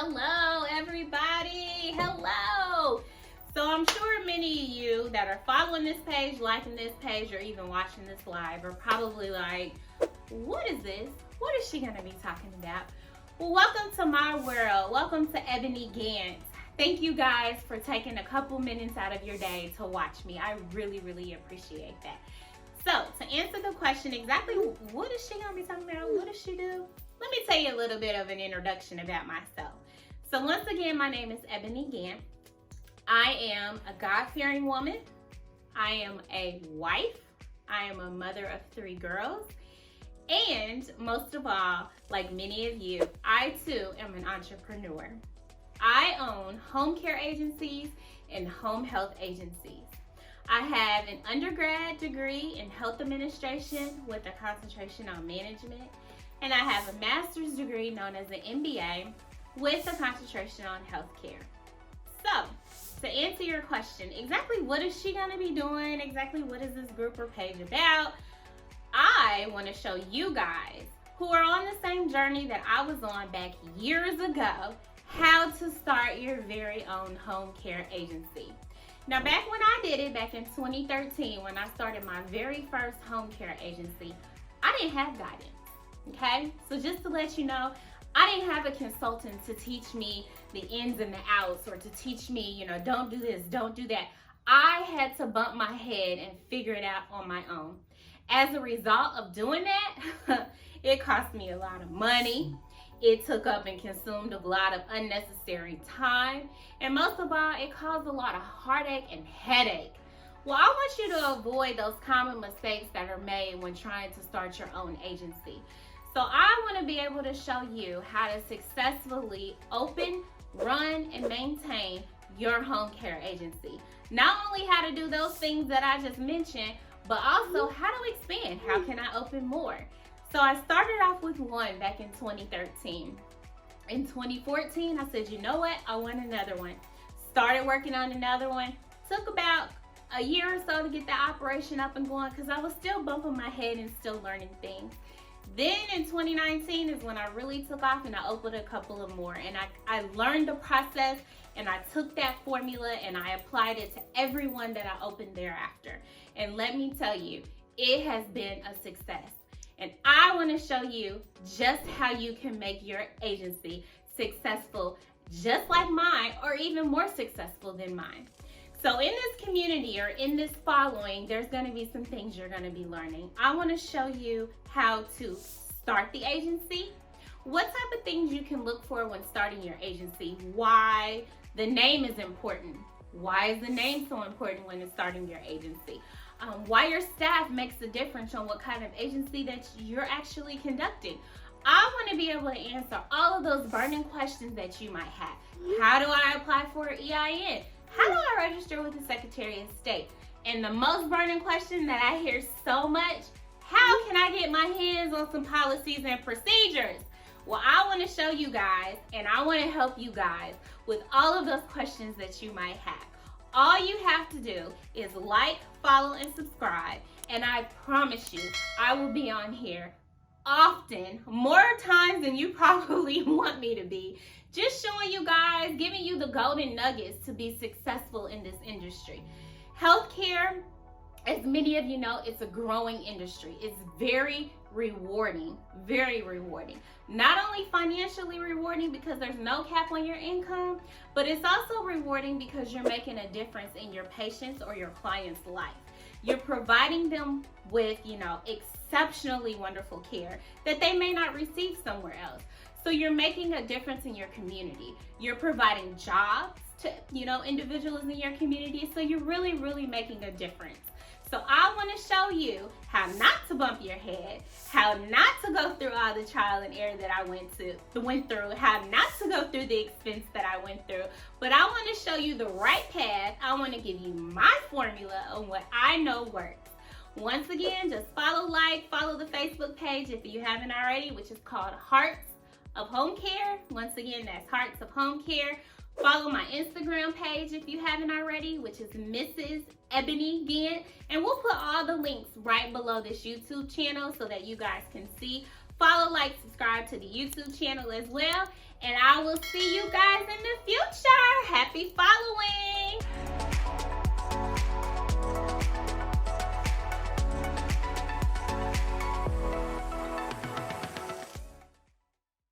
Hello, everybody. Hello. So I'm sure many of you that are following this page, liking this page, or even watching this live are probably like, what is this? What is she going to be talking about? Well, welcome to my world. Welcome to Eboni Gant. Thank you guys for taking a couple minutes out of your day to watch me. I really, really appreciate that. So to answer the question, exactly what is she going to be talking about? What does she do? Let me tell you a little bit of an introduction about myself. So once again, my name is Eboni Gant. I am a God-fearing woman. I am a wife. I am a mother of 3 girls. And most of all, like many of you, I too am an entrepreneur. I own home care agencies and home health agencies. I have an undergrad degree in health administration with a concentration on management. And I have a master's degree known as an MBA with a concentration on healthcare. So, to answer your question, exactly what is she going to be doing? Exactly what is this group or page about? I want to show you guys who are on the same journey that I was on back years ago, how to start your very own home care agency. Now, back when I did it, back in 2013, when I started my very first home care agency, I didn't have guidance. Okay, so just to let you know, I didn't have a consultant to teach me the ins and the outs or to teach me, don't do this, don't do that. I had to bump my head and figure it out on my own. As a result of doing that, it cost me a lot of money. It took up and consumed a lot of unnecessary time. And most of all, it caused a lot of heartache and headache. Well, I want you to avoid those common mistakes that are made when trying to start your own agency. So I want to be able to show you how to successfully open, run, and maintain your home care agency. Not only how to do those things that I just mentioned, but also how to expand. How can I open more? So I started off with one back in 2013. In 2014, I said, you know what? I want another one. Started working on another one. Took about a year or so to get the operation up and going because I was still bumping my head and still learning things. Then in 2019 is when I really took off and I opened a couple of more, and I learned the process and I took that formula and I applied it to everyone that I opened thereafter. And let me tell you, it has been a success. And I want to show you just how you can make your agency successful just like mine or even more successful than mine. So in this community or in this following, there's going to be some things you're going to be learning. I want to show you how to start the agency, what type of things you can look for when starting your agency, why the name is important, why is the name so important when it's starting your agency, why your staff makes a difference on what kind of agency that you're actually conducting. I want to be able to answer all of those burning questions that you might have. How do I apply for an EIN? How do I register with the Secretary of State? And the most burning question that I hear so much, how can I get my hands on some policies and procedures? Well, I want to show you guys and I want to help you guys with all of those questions that you might have. All you have to do is like, follow, and subscribe. And I promise you, I will be on here often, more times than you probably want me to be, just showing you guys, giving you the golden nuggets to be successful in this industry. Healthcare, as many of you know, it's a growing industry. It's very rewarding, very rewarding. Not only financially rewarding because there's no cap on your income, but it's also rewarding because you're making a difference in your patient's or your client's life. You're providing them with, exceptionally wonderful care that they may not receive somewhere else. So you're making a difference in your community. You're providing jobs to, individuals in your community. So you're really, really making a difference. So I want to show you how not to bump your head, how not to go through all the trial and error that I went through, how not to go through the expense that I went through. But I want to show you the right path. I want to give you my formula on what I know works. Once again, just follow the Facebook page if you haven't already, which is called Hearts of Homecare. Once again, that's Hearts of Homecare. Follow my Instagram page if you haven't already, which is Mrs. Eboni Gant. And we'll put all the links right below this YouTube channel so that you guys can see. Follow, like, subscribe to the YouTube channel as well. And I will see you guys in the future. Happy Father's